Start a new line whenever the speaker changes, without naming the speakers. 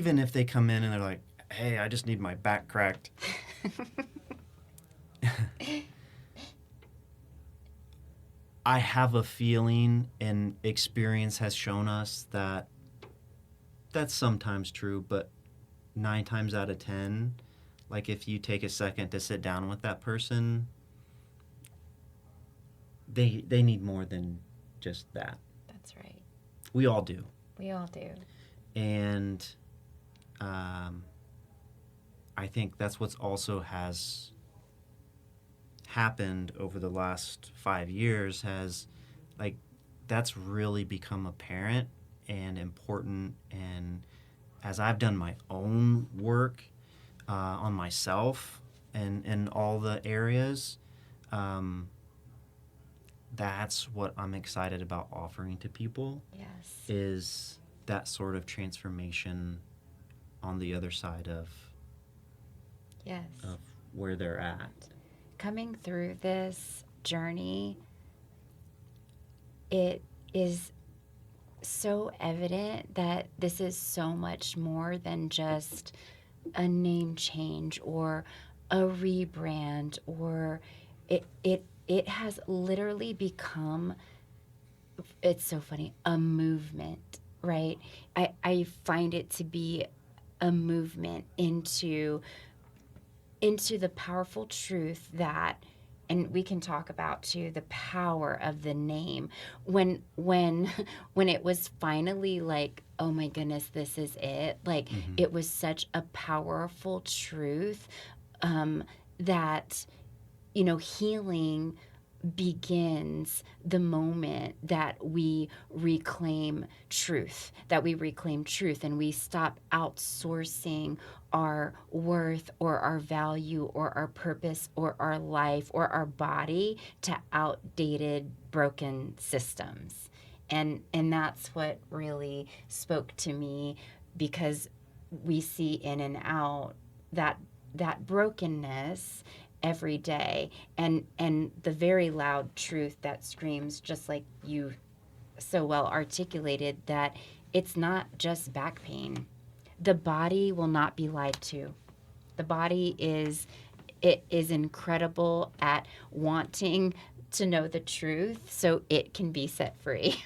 even if they come in and they're like, hey, I just need my back cracked. I have a feeling, and experience has shown us that that's sometimes true, but 9 times out of 10, like if you take a second to sit down with that person, they need more than just that.
That's right.
We all do.
We all do.
And I think that's what's also has happened over the last 5 years, has like that's really become apparent and important. And as I've done my own work on myself and in all the areas, that's what I'm excited about offering to people.
Yes.
Is that sort of transformation on the other side of
Yes.
where they're at.
Coming through this journey, it is so evident that this is so much more than just a name change or a rebrand, or it has literally become, it's so funny, a movement, right? I find it to be a movement into the powerful truth that, and we can talk about too the power of the name when it was finally like, oh my goodness, this is it, like it was such a powerful truth, that healing begins the moment that we reclaim truth, and we stop outsourcing our worth or our value or our purpose or our life or our body to outdated, broken systems. And that's what really spoke to me, because we see in and out that brokenness every day, and the very loud truth that screams, just like you so well articulated, that it's not just back pain. The body will not be lied to. The body is incredible at wanting to know the truth so it can be set free.